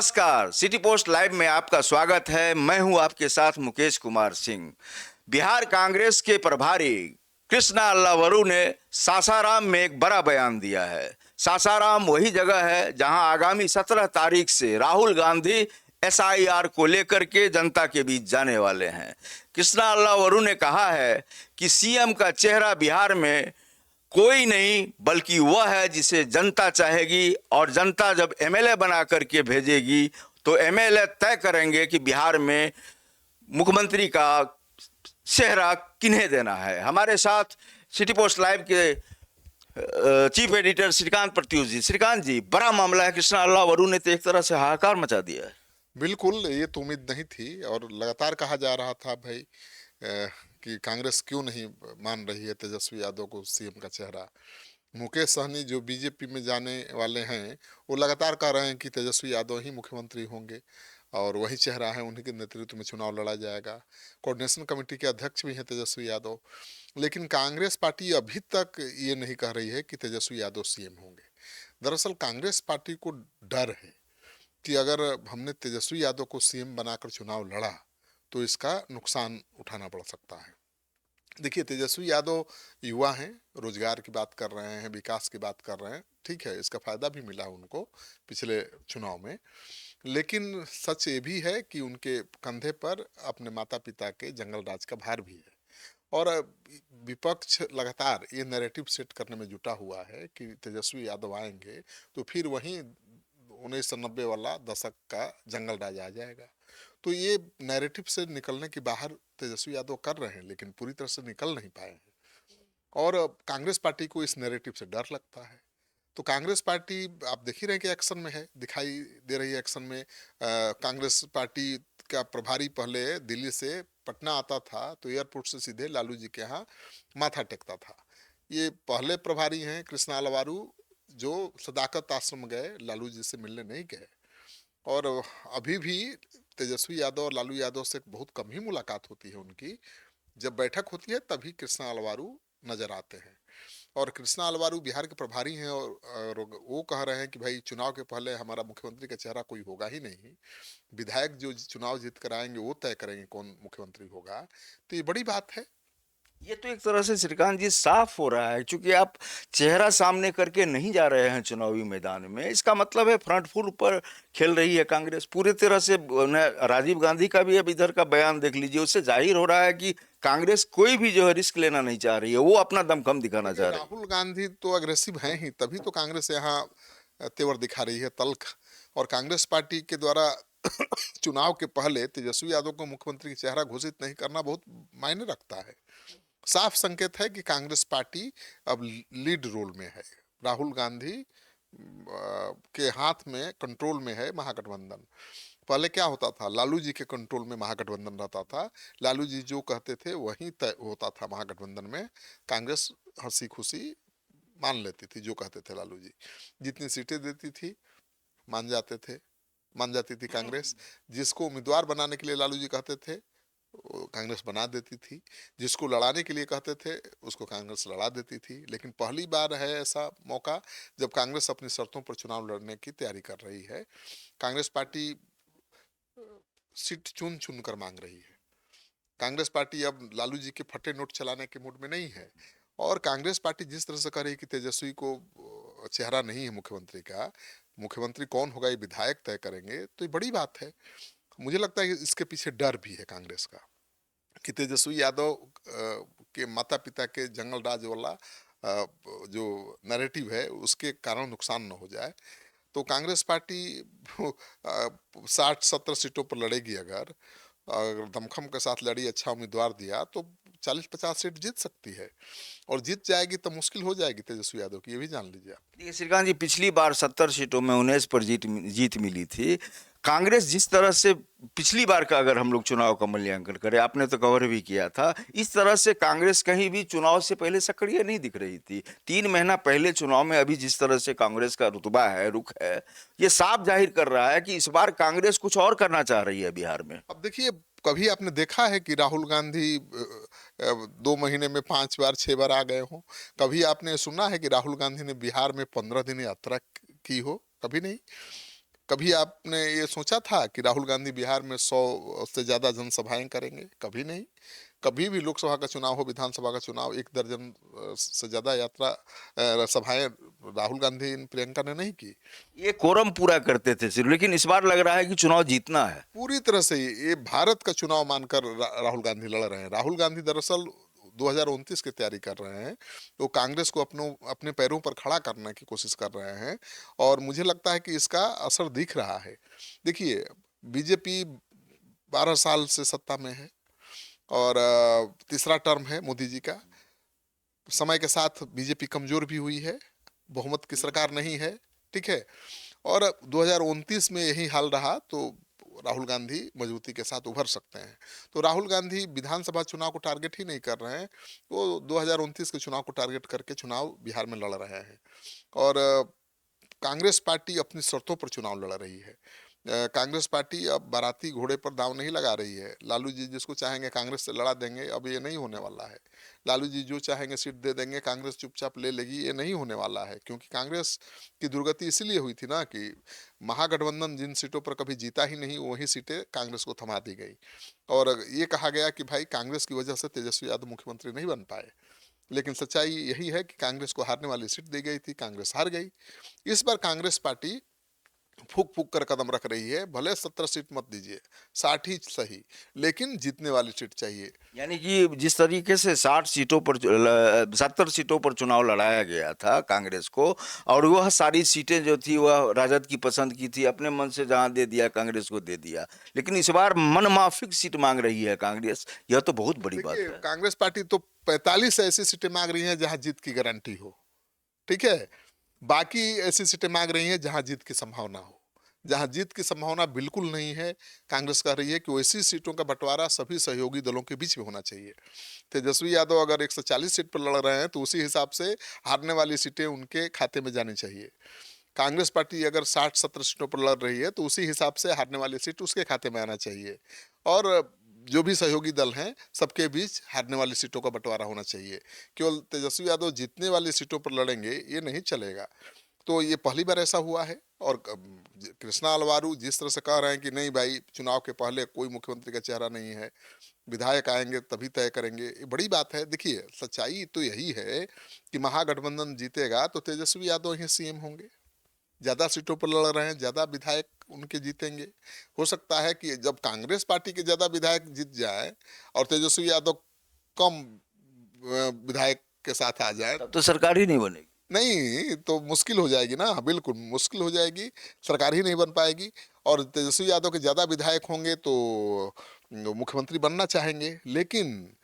नमस्कार, city post live में आपका स्वागत है। मैं हूं आपके साथ मुकेश कुमार सिंह। बिहार कांग्रेस के प्रभारी कृष्णा अल्लावरू ने सासाराम में एक बड़ा बयान दिया है। सासाराम वही जगह है जहां आगामी 17 तारीख से राहुल गांधी एसआईआर को लेकर के जनता के बीच जाने वाले हैं। कृष्णा अल्लावरू ने कहा है कि सीएम का चेहरा बिहार में कोई नहीं बल्कि वह है जिसे जनता चाहेगी, और जनता जब एमएलए बना करके भेजेगी तो एमएलए तय करेंगे कि बिहार में मुख्यमंत्री का चेहरा किन्हें देना है। हमारे साथ सिटी पोस्ट लाइव के चीफ एडिटर श्रीकांत प्रत्युष जी। श्रीकांत जी, बड़ा मामला है। कृष्णा अल्लावरू ने तो एक तरह से हाहाकार मचा दिया है। बिल्कुल, ये तो उम्मीद नहीं थी और लगातार कहा जा रहा था भाई कि कांग्रेस क्यों नहीं मान रही है तेजस्वी यादव को सीएम का चेहरा। मुकेश सहनी जो बीजेपी में जाने वाले हैं, वो लगातार कह रहे हैं कि तेजस्वी यादव ही मुख्यमंत्री होंगे और वही चेहरा है, उन्हीं के नेतृत्व में चुनाव लड़ा जाएगा। कोऑर्डिनेशन कमेटी के अध्यक्ष भी हैं तेजस्वी यादव। लेकिन कांग्रेस पार्टी अभी तक ये नहीं कह रही है कि तेजस्वी यादव सीएम होंगे। दरअसल कांग्रेस पार्टी को डर है कि अगर हमने तेजस्वी यादव को सीएम बनाकर चुनाव लड़ा तो इसका नुकसान उठाना पड़ सकता है। देखिए, तेजस्वी यादव युवा हैं, रोजगार की बात कर रहे हैं, विकास की बात कर रहे हैं, ठीक है, इसका फायदा भी मिला उनको पिछले चुनाव में। लेकिन सच ये भी है कि उनके कंधे पर अपने माता पिता के जंगल राज का भार भी है। और विपक्ष लगातार ये नैरेटिव सेट करने में जुटा हुआ है कि तेजस्वी यादव आएंगे तो फिर वहीं 1990 वाला दशक का जंगल राज आ जाएगा। तो ये नैरेटिव से निकलने की बाहर तेजस्वी यादव कर रहे हैं, लेकिन पूरी तरह से निकल नहीं पाए हैं। और कांग्रेस पार्टी को इस नैरेटिव से डर लगता है। तो कांग्रेस पार्टी आप देख ही रहे हैं कि एक्शन में है, दिखाई दे रही है एक्शन में। कांग्रेस पार्टी का प्रभारी पहले दिल्ली से पटना आता था तो एयरपोर्ट से सीधे लालू जी के यहाँ माथा टेकता था। ये पहले प्रभारी हैं कृष्णा अल्लावरू, जो सदाकत आश्रम गए, लालू जी से मिलने नहीं गए। और अभी भी तेजस्वी यादव और लालू यादव से बहुत कम ही मुलाकात होती है उनकी। जब बैठक होती है तभी कृष्णा अल्लावरू नजर आते हैं। और कृष्णा अल्लावरू बिहार के प्रभारी हैं और वो कह रहे हैं कि भाई चुनाव के पहले हमारा मुख्यमंत्री का चेहरा कोई होगा ही नहीं। विधायक जो चुनाव जीत कर आएंगे वो तय करेंगे कौन मुख्यमंत्री होगा। तो ये बड़ी बात है। ये तो एक तरह से श्रीकांत जी साफ हो रहा है, क्योंकि आप चेहरा सामने करके नहीं जा रहे हैं चुनावी मैदान में। इसका मतलब है फ्रंट फुट पर खेल रही है कांग्रेस पूरी तरह से। राजीव गांधी का भी अब इधर का बयान देख लीजिए, उससे जाहिर हो रहा है कि कांग्रेस कोई भी जो है रिस्क लेना नहीं चाह रही है, वो अपना दमखम दिखाना देखिए, चाह रही है। राहुल गांधी तो अग्रेसिव हैं ही, तभी तो कांग्रेस यहाँ तेवर दिखा रही है, तल्ख। और कांग्रेस पार्टी के द्वारा चुनाव के पहले तेजस्वी यादव को मुख्यमंत्री का चेहरा घोषित नहीं करना बहुत मायने रखता है। साफ संकेत है कि कांग्रेस पार्टी अब लीड रोल में है। राहुल गांधी के हाथ में, कंट्रोल में है महागठबंधन। पहले क्या होता था, लालू जी के कंट्रोल में महागठबंधन रहता था। लालू जी जो कहते थे वही तय होता था महागठबंधन में। कांग्रेस हंसी खुशी मान लेती थी जो कहते थे लालू जी। जितनी सीटें देती थी मान जाते थे, मान जाती थी कांग्रेस। जिसको उम्मीदवार बनाने के लिए लालू जी कहते थे कांग्रेस बना देती थी। जिसको लड़ाने के लिए कहते थे उसको कांग्रेस लड़ा देती थी। लेकिन पहली बार है ऐसा मौका जब कांग्रेस अपनी शर्तों पर चुनाव लड़ने की तैयारी कर रही है। कांग्रेस पार्टी सीट चुन चुन कर मांग रही है। कांग्रेस पार्टी अब लालू जी के फटे नोट चलाने के मूड में नहीं है। और कांग्रेस पार्टी जिस तरह से कह रही है कि तेजस्वी को चेहरा नहीं है मुख्यमंत्री का, मुख्यमंत्री कौन होगा ये विधायक तय करेंगे, तो ये बड़ी बात है। मुझे लगता है कि इसके पीछे डर भी है कांग्रेस का कि तेजस्वी यादव के माता पिता के जंगल राज वाला जो नैरेटिव है उसके कारण नुकसान न हो जाए। तो कांग्रेस पार्टी 60-70 सीटों पर लड़ेगी। अगर दमखम के साथ लड़ी, अच्छा उम्मीदवार दिया तो 40-50 सीट जीत सकती है। और जीत जाएगी तो मुश्किल हो जाएगी तेजस्वी यादव की, ये भी जान लीजिए आप। देखिए श्रीकांत जी, पिछली बार 70 सीटों में 19 पर जीत मिली थी। कांग्रेस जिस तरह से पिछली बार का अगर हम लोग चुनाव का मूल्यांकन करें, आपने तो कवर भी किया था, इस तरह से कांग्रेस कहीं भी चुनाव से पहले सक्रिय नहीं दिख रही थी। 3 महीना पहले चुनाव में अभी जिस तरह से कांग्रेस का रुतबा है, रुख है, ये साफ जाहिर कर रहा है कि इस बार कांग्रेस कुछ और करना चाह रही है बिहार में। अब देखिए, कभी आपने देखा है कि राहुल गांधी 2 महीने में 5 बार 6 बार आ गए हों? कभी आपने सुना है कि राहुल गांधी ने बिहार में 15 दिन यात्रा की हो? कभी नहीं। कभी आपने ये सोचा था कि राहुल गांधी बिहार में 100 से ज़्यादा जनसभाएं करेंगे? कभी नहीं। कभी भी लोकसभा का चुनाव हो, विधानसभा का चुनाव, 1 दर्जन से ज़्यादा यात्रा सभाएं राहुल गांधी, प्रियंका ने नहीं की। ये कोरम पूरा करते थे सिर्फ, लेकिन इस बार लग रहा है कि चुनाव जीतना है। पूरी तरह से ये भारत का चुनाव मानकर राहुल गांधी लड़ रहे हैं। राहुल गांधी दरअसल 2029 की तैयारी कर रहे हैं, तो कांग्रेस को अपने पैरों पर खड़ा करने की कोशिश कर रहे हैं, और मुझे लगता है कि इसका असर दिख रहा है। देखिए, बीजेपी 12 साल से सत्ता में है, और तीसरा टर्म है मोदी जी का। समय के साथ बीजेपी कमजोर भी हुई है, बहुमत की सरकार नहीं है, ठीक है। और 2029 में यही हाल रहा तो राहुल गांधी मजबूती के साथ उभर सकते हैं। तो राहुल गांधी विधानसभा चुनाव को टारगेट ही नहीं कर रहे हैं, वो 2029 के चुनाव को टारगेट करके चुनाव बिहार में लड़ रहे हैं। और कांग्रेस पार्टी अपनी शर्तों पर चुनाव लड़ रही है। कांग्रेस पार्टी अब बाराती घोड़े पर दांव नहीं लगा रही है। लालू जी जिसको चाहेंगे कांग्रेस से लड़ा देंगे, अब ये नहीं होने वाला है। लालू जी जो चाहेंगे सीट दे देंगे, कांग्रेस चुपचाप ले लेगी, ये नहीं होने वाला है। क्योंकि कांग्रेस की दुर्गति इसीलिए हुई थी ना कि महागठबंधन जिन सीटों पर कभी जीता ही नहीं, वही सीटें कांग्रेस को थमा दी गई, और ये कहा गया कि भाई कांग्रेस की वजह से तेजस्वी यादव मुख्यमंत्री नहीं बन पाए। लेकिन सच्चाई यही है कि कांग्रेस को हारने वाली सीट दी गई थी, कांग्रेस हार गई। इस बार कांग्रेस पार्टी फूक फूक कर कदम रख रही है। भले 17 सीट मत दीजिए, 60 ही सही, लेकिन जीतने वाली सीट चाहिए। यानी कि जिस तरीके से 60 सीटों पर 70 सीटों पर चुनाव लड़ाया गया था कांग्रेस को, और वह सारी सीटें जो थी वह राजद की पसंद की थी, अपने मन से जहां दे दिया कांग्रेस को दे दिया। लेकिन इस बार मन माफिक सीट मांग रही है कांग्रेस, यह तो बहुत बड़ी बात देखिए, है। कांग्रेस पार्टी तो 45 ऐसी सीटें मांग रही हैं जहां जीत की गारंटी हो, ठीक है। बाकी ऐसी सीटें मांग रही हैं जहां जीत की संभावना हो। जहां जीत की संभावना बिल्कुल नहीं है, कांग्रेस कह रही है कि वैसी सीटों का बंटवारा सभी सहयोगी दलों के बीच में होना चाहिए। तेजस्वी यादव अगर 140 सीट पर लड़ रहे हैं, तो उसी हिसाब से हारने वाली सीटें उनके खाते में जानी चाहिए। कांग्रेस पार्टी अगर 60-70 सीटों पर लड़ रही है, तो उसी हिसाब से हारने वाली सीट उसके खाते में आना चाहिए। और जो भी सहयोगी दल हैं, सबके बीच हारने वाली सीटों का बंटवारा होना चाहिए। केवल तेजस्वी यादव जीतने वाली सीटों पर लड़ेंगे, ये नहीं चलेगा। तो ये पहली बार ऐसा हुआ है। और कृष्णा अलवारू जिस तरह से कह रहे हैं कि नहीं भाई, चुनाव के पहले कोई मुख्यमंत्री का चेहरा नहीं है, विधायक आएंगे तभी तय करेंगे, ये बड़ी बात है। देखिए, सच्चाई तो यही है कि महागठबंधन जीतेगा तो तेजस्वी यादव ही सीएम होंगे। ज्यादा सीटों पर लड़ रहे हैं, ज्यादा विधायक उनके जीतेंगे। हो सकता है कि जब कांग्रेस पार्टी के ज्यादा विधायक जीत जाए और तेजस्वी यादव कम विधायक के साथ आ जाए, तब तो सरकार ही नहीं बनेगी। नहीं तो मुश्किल हो जाएगी ना, बिल्कुल मुश्किल हो जाएगी, सरकार ही नहीं बन पाएगी। और तेजस्वी यादव के ज्यादा विधायक होंगे तो मुख्यमंत्री बनना चाहेंगे। लेकिन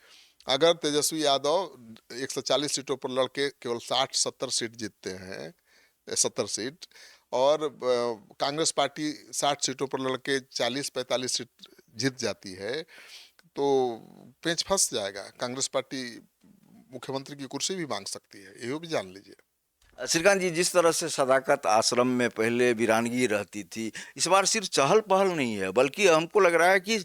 अगर तेजस्वी यादव 140 सीटों पर लड़के केवल 60-70 सीट जीतते हैं, 70 सीट, और कांग्रेस पार्टी 60 सीटों पर लड़के 40-45 सीट जीत जाती है, तो पेंच फंस जाएगा। कांग्रेस पार्टी मुख्यमंत्री की कुर्सी भी मांग सकती है, ये भी जान लीजिए। श्रीकांत जी, जिस तरह से सदाकत आश्रम में पहले वीरानगी रहती थी, इस बार सिर्फ चहल पहल नहीं है, बल्कि हमको लग रहा है कि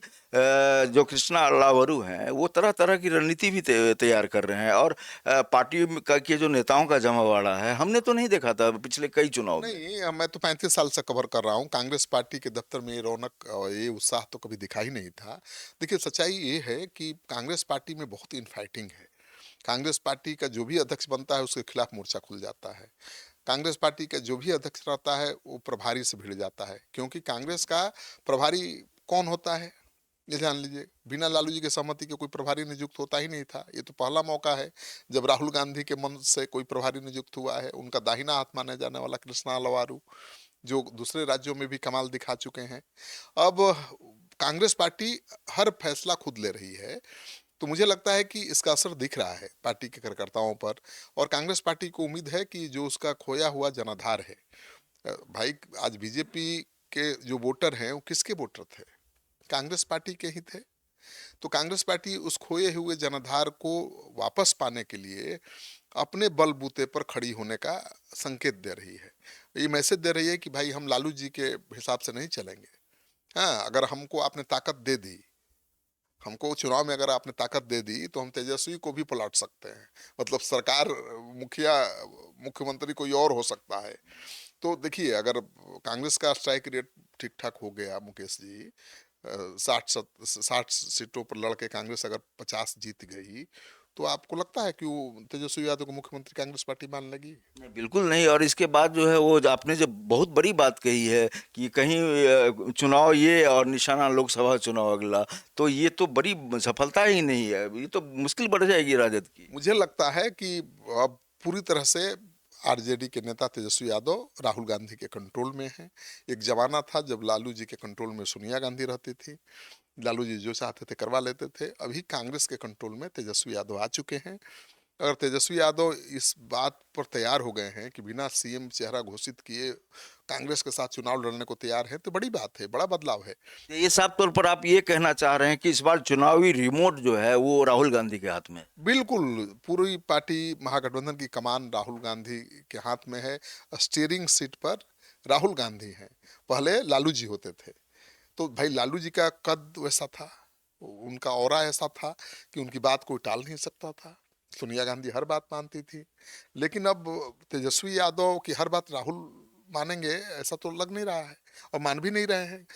जो कृष्णा अल्लावरू हैं वो तरह तरह की रणनीति भी तैयार कर रहे हैं, और पार्टी के जो नेताओं का जमावड़ा है, हमने तो नहीं देखा था पिछले कई चुनाव में। नहीं, मैं तो 35 साल से कवर कर रहा हूँ। कांग्रेस पार्टी के दफ्तर में ये रौनक और ये उत्साह तो कभी दिखा ही नहीं था। देखिए, सच्चाई ये है कि कांग्रेस पार्टी में बहुत इनफाइटिंग है। कांग्रेस पार्टी का जो भी अध्यक्ष बनता है उसके खिलाफ मोर्चा खुल जाता है। कांग्रेस पार्टी का जो भी अध्यक्ष रहता है वो प्रभारी से भिड़ जाता है, क्योंकि कांग्रेस का प्रभारी कौन होता है ये जान लीजिए। बिना लालू जी के सहमति के कोई प्रभारी नियुक्त होता ही नहीं था। ये तो पहला मौका है जब राहुल गांधी के मन से कोई प्रभारी नियुक्त हुआ है। उनका दाहिना हाथ माने जाने वाला कृष्णा अलवारू, जो दूसरे राज्यों में भी कमाल दिखा चुके हैं, अब कांग्रेस पार्टी हर फैसला खुद ले रही है। तो मुझे लगता है कि इसका असर दिख रहा है पार्टी के कार्यकर्ताओं पर, और कांग्रेस पार्टी को उम्मीद है कि जो उसका खोया हुआ जनाधार है, भाई आज बीजेपी के जो वोटर हैं वो किसके वोटर थे? कांग्रेस पार्टी के ही थे। तो कांग्रेस पार्टी उस खोए हुए जनाधार को वापस पाने के लिए अपने बलबूते पर खड़ी होने का संकेत दे रही है। ये मैसेज दे रही है कि भाई हम लालू जी के हिसाब से नहीं चलेंगे। हाँ, अगर हमको आपने ताकत दे दी, हमको चुनाव में अगर आपने ताकत दे दी, तो हम तेजस्वी को भी पलट सकते हैं। मतलब सरकार, मुखिया, मुख्यमंत्री कोई और हो सकता है। तो देखिए, अगर कांग्रेस का स्ट्राइक रेट ठीक ठाक हो गया मुकेश जी, 60 सीटों पर लड़के कांग्रेस अगर 50 जीत गई, तो आपको लगता है कि वो तेजस्वी यादव को मुख्यमंत्री कांग्रेस पार्टी मान लेगी? नहीं, बिल्कुल नहीं। और इसके बाद जो है वो आपने जो बहुत बड़ी बात कही है कि कहीं चुनाव ये और निशाना लोकसभा चुनाव अगला, तो ये तो बड़ी सफलता ही नहीं है, ये तो मुश्किल बढ़ जाएगी राजद की। मुझे लगता है कि अब पूरी तरह से आरजेडी के नेता तेजस्वी यादव राहुल गांधी के कंट्रोल में हैं। एक जमाना था जब लालू जी के कंट्रोल में सोनिया गांधी रहती थी, लालू जी जो चाहते थे करवा लेते थे। अभी कांग्रेस के कंट्रोल में तेजस्वी यादव आ चुके हैं। अगर तेजस्वी यादव इस बात पर तैयार हो गए हैं कि बिना सीएम चेहरा घोषित किए कांग्रेस के साथ चुनाव लड़ने को तैयार है, तो बड़ी बात है, बड़ा बदलाव है। ये साफ तौर पर आप ये कहना चाह रहे हैं कि इस बार चुनावी रिमोट जो है वो राहुल गांधी के हाथ में है? बिल्कुल, पूरी पार्टी महागठबंधन की कमान राहुल गांधी के हाथ में है। स्टीयरिंग सीट पर राहुल गांधी हैं। पहले लालू जी होते थे, तो भाई लालू जी का कद वैसा था, उनका ऑरा ऐसा था कि उनकी बात कोई टाल नहीं सकता था। सोनिया गांधी हर बात मानती थी। लेकिन अब तेजस्वी यादव की हर बात राहुल मानेंगे ऐसा तो लग नहीं रहा है, और मान भी नहीं रहे हैं।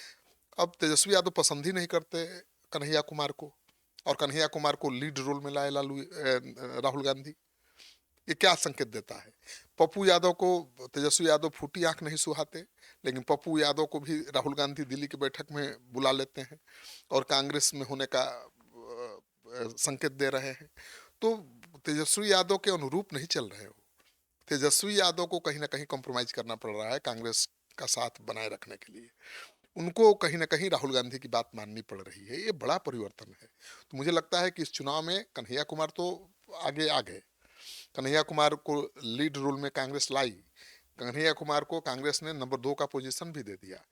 अब तेजस्वी यादव पसंद ही नहीं करते कन्हैया कुमार को, और कन्हैया कुमार को लीड रोल में लाए राहुल गांधी। ये क्या संकेत देता है? पप्पू यादव को तेजस्वी यादव फूटी आंख नहीं सुहाते, लेकिन पप्पू यादव को भी राहुल गांधी दिल्ली की बैठक में बुला लेते हैं और कांग्रेस में होने का संकेत दे रहे हैं। तो तेजस्वी यादव के अनुरूप नहीं चल रहे हो। तेजस्वी यादव को कहीं ना कहीं कॉम्प्रोमाइज करना पड़ रहा है कांग्रेस का साथ बनाए रखने के लिए। उनको कहीं ना कहीं राहुल गांधी की बात माननी पड़ रही है। ये बड़ा परिवर्तन है। तो मुझे लगता है कि इस चुनाव में कन्हैया कुमार तो आगे आ गए। कन्हैया कुमार को लीड रोल में कांग्रेस लाई। कन्हैया कुमार को कांग्रेस ने नंबर 2 का पोजीशन भी दे दिया।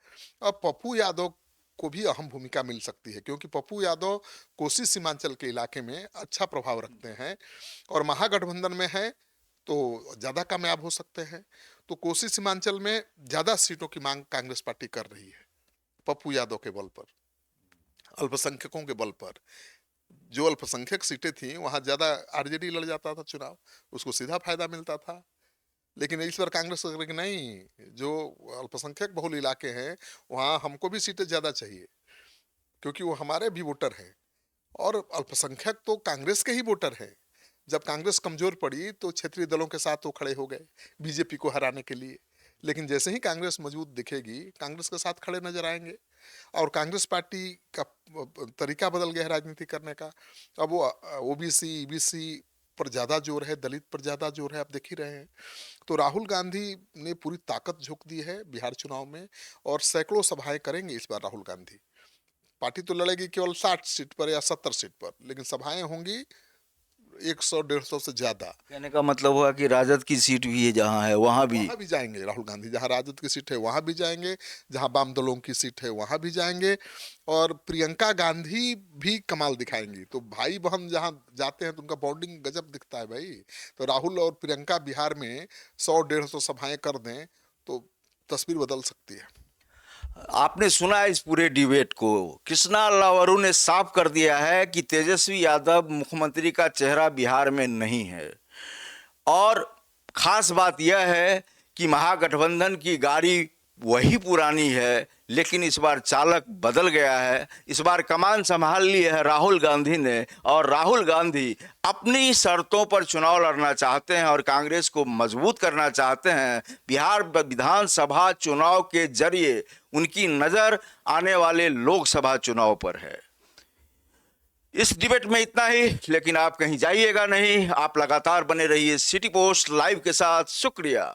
अब पप्पू यादव को भी अहम भूमिका मिल सकती है, क्योंकि पप्पू यादव कोसी सीमांचल के इलाके में अच्छा प्रभाव रखते हैं और महागठबंधन में है तो ज़्यादा कामयाब हो सकते हैं। तो कोसी सीमांचल में ज़्यादा सीटों की मांग कांग्रेस पार्टी कर रही है पप्पू यादव के बल पर, अल्पसंख्यकों के बल पर। जो अल्पसंख्यक सीटें थी वहां ज्यादा आरजेडी लड़ जाता था चुनाव, उसको सीधा फायदा मिलता था। लेकिन इस बार कांग्रेस कह रही कि नहीं, जो अल्पसंख्यक बहुल इलाके हैं वहां हमको भी सीटें ज्यादा चाहिए, क्योंकि वो हमारे भी वोटर हैं और अल्पसंख्यक तो कांग्रेस के ही वोटर हैं। जब कांग्रेस कमजोर पड़ी तो क्षेत्रीय दलों के साथ वो खड़े हो गए बीजेपी को हराने के लिए। लेकिन जैसे ही कांग्रेस मजबूत दिखेगी, कांग्रेस के साथ खड़े नजर आएंगे। और कांग्रेस पार्टी का तरीका बदल गया है राजनीति करने का। अब वो ओबीसी ईबीसी पर ज्यादा जोर है, दलित पर ज्यादा जोर है, आप देख ही रहे हैं। तो राहुल गांधी ने पूरी ताकत झोंक दी है बिहार चुनाव में, और सैकड़ों सभाएं करेंगे इस बार राहुल गांधी। पार्टी तो लड़ेगी केवल 60 सीट पर या 70 सीट पर, लेकिन सभाएं होंगी 100-150 से ज्यादा। कहने का मतलब हुआ कि राजद की सीट भी है जहां है वहां भी जाएंगे राहुल गांधी। जहां राजद की सीट है वहां भी जाएंगे, जहां वाम दलों की सीट है वहां भी जाएंगे। और प्रियंका गांधी भी कमाल दिखाएंगी। तो भाई बहन जहां जाते हैं तो उनका बॉन्डिंग गजब दिखता है भाई। तो राहुल और प्रियंका बिहार में 100-150 सभाएं कर दें तो तस्वीर बदल सकती है। आपने सुना इस पूरे डिबेट को, कृष्णा अल्लावरू ने साफ कर दिया है कि तेजस्वी यादव मुख्यमंत्री का चेहरा बिहार में नहीं है। और खास बात यह है कि महागठबंधन की गाड़ी वही पुरानी है, लेकिन इस बार चालक बदल गया है। इस बार कमान संभाल ली है राहुल गांधी ने, और राहुल गांधी अपनी शर्तों पर चुनाव लड़ना चाहते हैं और कांग्रेस को मजबूत करना चाहते हैं। बिहार विधानसभा चुनाव के जरिए उनकी नजर आने वाले लोकसभा चुनाव पर है। इस डिबेट में इतना ही, लेकिन आप कहीं जाइएगा नहीं। आप लगातार बने रहिए सिटी पोस्ट लाइव के साथ। शुक्रिया।